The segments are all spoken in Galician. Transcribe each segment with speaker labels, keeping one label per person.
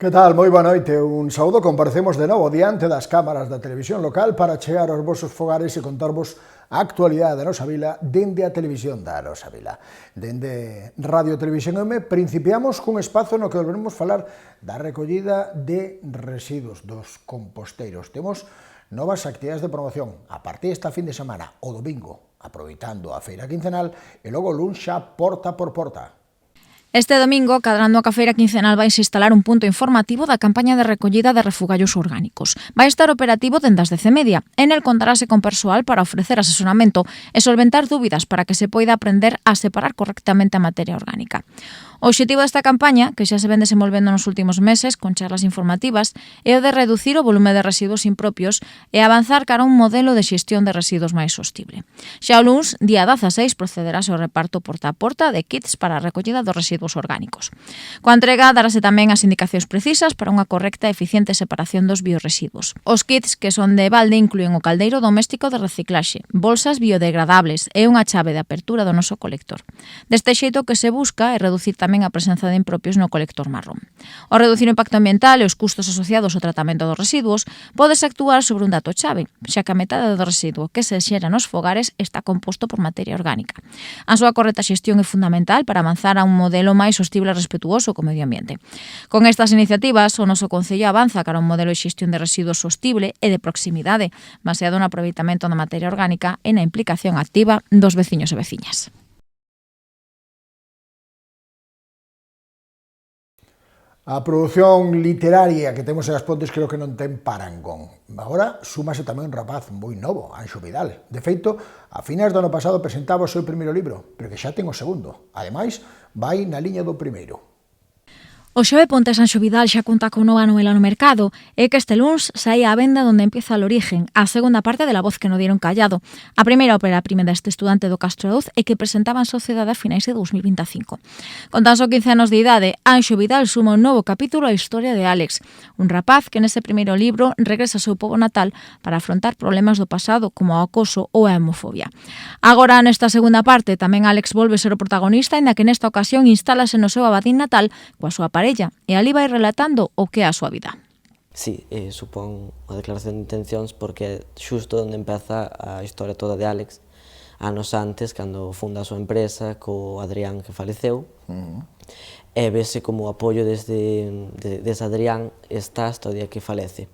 Speaker 1: Que tal? Moi boa noite. Un saúdo. Comparecemos de novo diante das cámaras da televisión local para chegar aos vosos fogares e contarvos a actualidade da nosa vila dende a televisión da nosa vila. Dende Radio Televisión M principiamos cun espazo no que volveremos falar da recollida de residuos dos composteiros. Temos novas actividades de promoción a partir desta fin de semana, o domingo, aproveitando a feira quincenal, e logo o luns xa porta por porta.
Speaker 2: Este domingo, cadrando a feira quincenal, vai se instalar un punto informativo da campaña de recollida de refugallos orgánicos. Vai estar operativo dende as 10:30. En el contarase con persoal para ofrecer asesoramento e solventar dúbidas para que se poida aprender a separar correctamente a materia orgánica. O obxectivo desta campaña, que xa se ven desenvolvendo nos últimos meses con charlas informativas, é o de reducir o volume de residuos impropios e avanzar cara a un modelo de xestión de residuos máis sostible. Xa o luns, día 16, procederase o reparto porta a porta de kits para a recollida dos residuos orgánicos. Coa entrega darase tamén as indicacións precisas para unha correcta e eficiente separación dos bioresiduos. Os kits que son de balde inclúen o caldeiro doméstico de reciclaxe, bolsas biodegradables e unha chave de apertura do noso colector. Deste xeito que se busca é reducir tamén a presenza de impropios no colector marrón. Ao reducir o impacto ambiental e os custos asociados ao tratamento dos residuos, pódese actuar sobre un dato chave, xa que a metade do residuo que se xera nos fogares está composto por materia orgánica. A súa correcta xestión é fundamental para avanzar a un modelo máis sostible e respetuoso co medio ambiente. Con estas iniciativas, o noso Concello avanza cara a un modelo de xestión de residuos sostible e de proximidade, baseado no aproveitamento da materia orgánica e na implicación activa dos veciños e veciñas.
Speaker 1: A produción literaria que temos en As Pontes creo que non ten parangón. Agora súmase tamén un rapaz moi novo, Anxo Vidal. De feito, a finais do ano pasado presentaba o seu primeiro libro, pero que xa ten o segundo. Ademais, vai na liña do primeiro.
Speaker 2: O Xove Pontes Anxo Vidal xa conta con nova novela no mercado e que este luns saía a venda Donde empieza el origen, a segunda parte de La voz que no dieron callado, a primeira ópera prima deste estudante do Castro Auz e que presentaba en sociedade a finais de 2025. Con tan só 15 anos de idade, Anxo Vidal suma un novo capítulo á historia de Álex, un rapaz que nese primeiro libro regresa ao seu pobo natal para afrontar problemas do pasado como o acoso ou a hemofobia. Agora, nesta segunda parte, tamén Álex volve ser o protagonista, ainda que nesta ocasión instálase no seu abadín natal coa súa parella, e ali vai relatando o que é a súa vida.
Speaker 3: Sí, supón unha declaración de intencións porque xusto onde empeza a historia toda de Álex, anos antes, cando funda a súa empresa co Adrián que faleceu, e vese como o apoio desde Adrián está hasta o día que falece.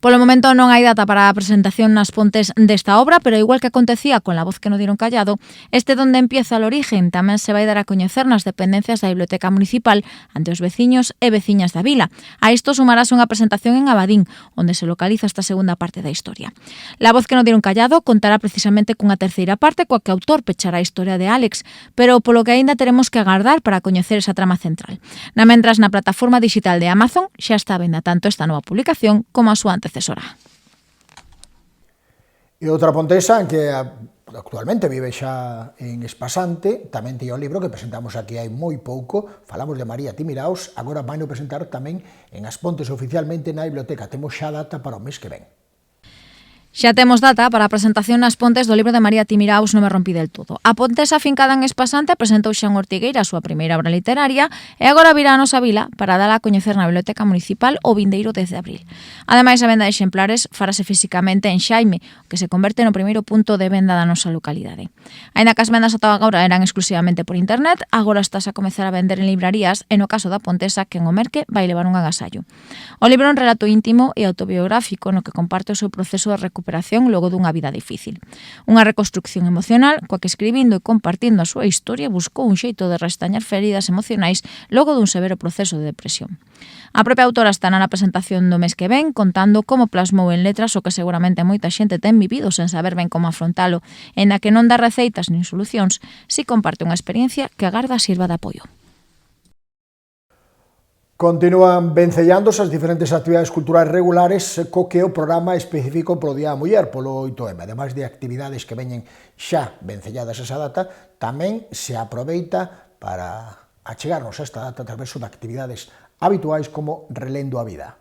Speaker 2: Polo momento non hai data para a presentación nas Pontes desta obra, pero igual que acontecía con La voz que no dieron callado, este Donde empieza el origen tamén se vai dar a coñecer nas dependencias da Biblioteca Municipal ante os veciños e veciñas da vila. A isto sumarase unha presentación en Abadín, onde se localiza esta segunda parte da historia. La voz que no dieron callado contará precisamente cunha terceira parte coa que o autor pechará a historia de Álex, pero polo que aínda teremos que agardar para coñecer esa trama central. Na mentras, na plataforma digital de Amazon xa está a venda tanto esta nova publicación como a súa antecesora.
Speaker 1: E outra pontesa que actualmente vive xa en Espasante, tamén tiña un libro que presentamos aquí hai moi pouco, falamos de María Timiraos, agora vai no presentar tamén en As Pontes oficialmente na biblioteca. Temos xa data para o mes que ven.
Speaker 2: Xa temos data para a presentación nas Pontes do libro de María Timiraos Non me rompí del todo. A pontesa afincada en Espasante presentou xa en Ortigueira a súa primeira obra literaria e agora virá a nosa vila para dala a coñecer na Biblioteca Municipal o vindeiro 10 de abril. Ademais, a venda de exemplares farase físicamente en Xaime, que se converte no primeiro punto de venda da nosa localidade. Aínda que as vendas ata agora eran exclusivamente por internet, agora estás a comezar a vender en librarías e no caso da pontesa, quen o merque vai levar un agasallo. O libro é un relato íntimo e autobiográfico no que comparte o seu proceso de recuperación logo dunha vida difícil. Unha reconstrucción emocional coa que escribindo e compartindo a súa historia buscou un xeito de restañar feridas emocionais logo dun severo proceso de depresión. A propia autora estará na presentación do mes que ven contando como plasmou en letras o que seguramente moita xente ten vivido sen saber ben como afrontalo, en a que non dá receitas nin solucións, si comparte unha experiencia que agarda sirva de apoio.
Speaker 1: Continúan vencellándose as diferentes actividades culturais regulares co que o programa específico pro Día da Muller, polo 8M. Ademais de actividades que veñen xa vencelladas esa data, tamén se aproveita para achegarnos a esta data a través de actividades habituais como Relendo a Vida.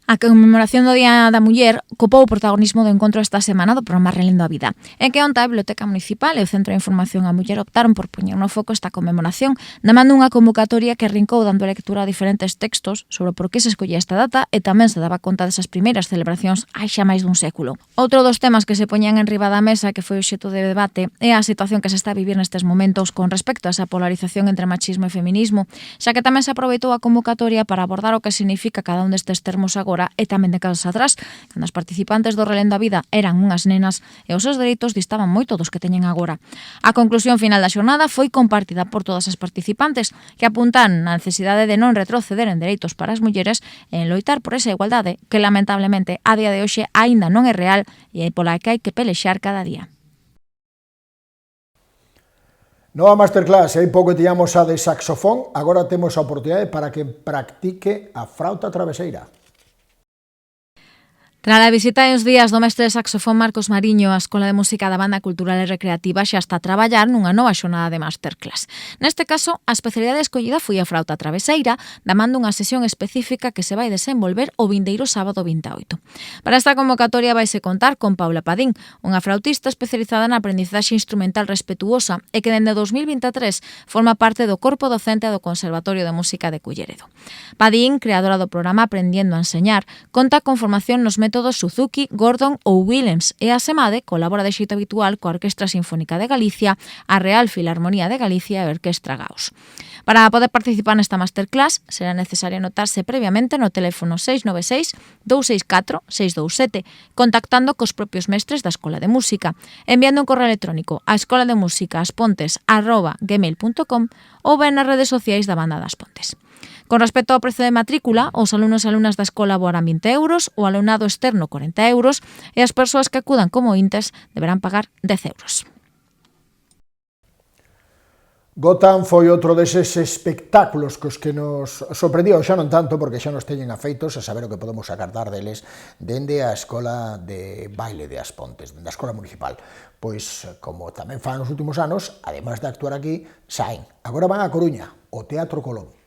Speaker 2: A conmemoración do Día da Muller copou o protagonismo do encontro esta semana do programa Relendo a Vida. E que onte a Biblioteca Municipal e o Centro de Información á Muller optaron por poñer no foco esta conmemoración, damando unha convocatoria que arrincou dando lectura a diferentes textos sobre por que se escollía esta data e tamén se daba conta desas primeiras celebracións hai xa máis dun século. Outro dos temas que se poñían en riba da mesa, que foi obxecto de debate, é a situación que se está a vivir nestes momentos con respecto a esa polarización entre machismo e feminismo, xa que tamén se aproveitou a convocatoria para abordar o que significa cada un destes termos agora e tamén de casos atrás, cando os participantes do Relendo a Vida eran unhas nenas e os seus dereitos distaban moito dos que teñen agora. A conclusión final da xornada foi compartida por todas as participantes, que apuntan na necesidade de non retroceder en dereitos para as mulleres e en loitar por esa igualdade que lamentablemente a día de hoxe aínda non é real e pola que hai que pelexar cada día.
Speaker 1: Nova masterclass, hai pouco tiñamos a de saxofón, agora temos a oportunidade para que practique a frauta traveseira.
Speaker 2: Tras a visita e os días do mestre de saxofón Marcos Mariño, a Escola de Música da Banda Cultural e Recreativa xa está a traballar nunha nova xornada de masterclass. Neste caso, a especialidade escollida foi a frauta traveseira, damando unha sesión específica que se vai desenvolver o vindeiro sábado 28. Para esta convocatoria vaise contar con Paula Padín, unha flautista especializada na aprendizaxe instrumental respetuosa e que dende 2023 forma parte do corpo docente do Conservatorio de Música de Culleredo. Padín, creadora do programa Aprendiendo a Enseñar, conta con formación nos métodos Suzuki, Gordon ou Williams e a SEMADE colabora de xeito habitual coa Orquestra Sinfónica de Galicia, a Real Filarmonía de Galicia e a Orquestra Gaos. Para poder participar nesta masterclass será necesario anotarse previamente no teléfono 696 264 627, contactando cos propios mestres da Escola de Música, enviando un correo electrónico a escolademusicaspontes@gmail.com ou ben nas redes sociais da Banda das Pontes. Con respecto ao prezo de matrícula, os alumnos e alumnas da escola aboarán 20 euros, o alumnado externo 40 euros e as persoas que acudan como intes deberán pagar 10 euros.
Speaker 1: Gotham foi outro deses espectáculos cos que nos sorprendió, xa non tanto porque xa nos teñen afeitos a saber o que podemos agardar deles dende a Escola de Baile de As Pontes, dende a Escola Municipal. Pois, como tamén fan nos últimos anos, ademais de actuar aquí, saen. Agora van a Coruña, ao Teatro Colón.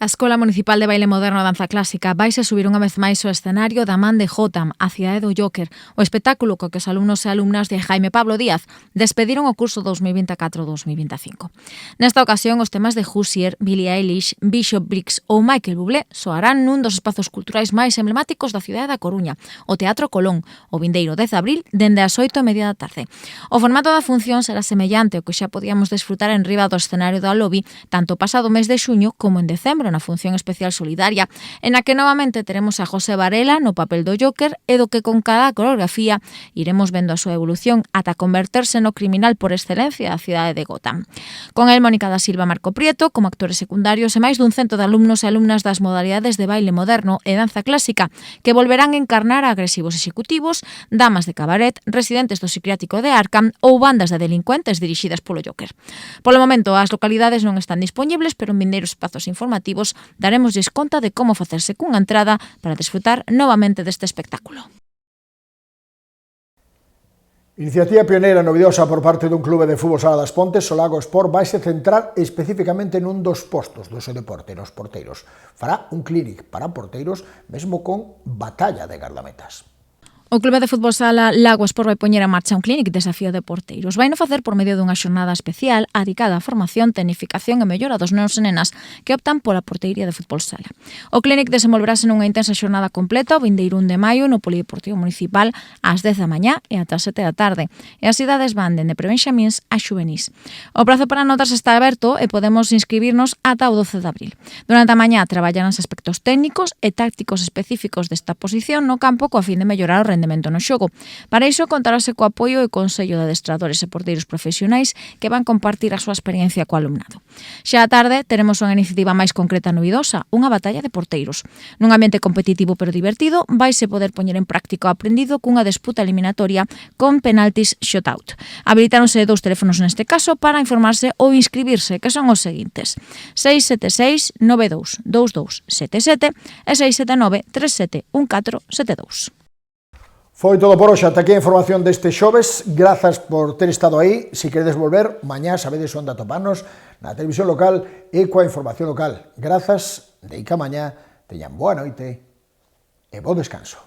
Speaker 2: A Escola Municipal de Baile Moderno e Danza Clásica vaise subir unha vez máis ao escenario da man de Gotham, a cidade do Joker, o espectáculo co que os alumnos e alumnas de Jaime Pablo Díaz despediron o curso 2024-2025. Nesta ocasión, os temas de Hozier, Billie Eilish, Bishop Briggs ou Michael Bublé soarán nun dos espazos culturais máis emblemáticos da cidade da Coruña, o Teatro Colón, o vindeiro 10 de abril, dende as 8:30 da tarde. O formato da función será semellante ao que xa podíamos desfrutar en riba do escenario da lobby, tanto pasado mes de xuño como en decembro, na función especial solidaria, en a que novamente teremos a José Varela no papel do Joker e do que con cada coreografía iremos vendo a súa evolución ata converterse no criminal por excelencia da cidade de Gotham. Con el, Mónica da Silva, Marco Prieto, como actores secundarios e máis dun cento de alumnos e alumnas das modalidades de baile moderno e danza clásica que volverán a encarnar a agresivos executivos, damas de cabaret, residentes do psiquiátrico de Arkham ou bandas de delincuentes dirixidas polo Joker. Polo momento, as localidades non están disponibles, pero en vindeiros espazos informativos daremosles conta de como facerse cunha entrada para desfrutar novamente deste espectáculo.
Speaker 1: Iniciativa pioneira novidosa por parte dun clube de fútbol sala das Pontes, o Lago Sport vaise centrar especificamente nun dos postos do seu deporte, nos porteiros. Fará un clínic para porteiros, mesmo con batalla de gardametas.
Speaker 2: O Clube de Fútbol Sala Lago Sport vai poñer en marcha un clínic de desafío de porteiros. Vaino facer por medio dunha xornada especial adicada á formación, tecnificación e mellora dos nenos e nenas que optan pola porteiría de fútbol sala. O clínic desenvolverase nunha intensa xornada completa o vindeiro 1 de maio no Polideportivo Municipal ás 10 da mañá e ata 7 da tarde. E as idades van dende prebenxamíns a xuvenís. O prazo para anotarse está aberto e podemos inscribirnos ata o 12 de abril. Durante a mañá traballarán os aspectos técnicos e tácticos específicos desta posición no campo coa fin de mellorar o rendemento no xogo. Para iso contarase co apoio e consello de adestradores e porteiros profesionais que van compartir a súa experiencia co alumnado. Xa á tarde teremos unha iniciativa máis concreta e novidosa, unha batalla de porteiros. Nun ambiente competitivo pero divertido, vaise poder poñer en práctica o aprendido cunha disputa eliminatoria con penaltis shootout. Habilitáronse 2 teléfonos neste caso para informarse ou inscribirse, que son os seguintes: 676 92 2277 e 679 37 1472.
Speaker 1: Foi todo por hoxe, ata aquí a información deste xoves. Grazas por ter estado aí. Se queredes volver, mañá sabedes onde atoparnos na televisión local e coa información local. Grazas, de Ica mañá. Teñan boa noite e bo descanso.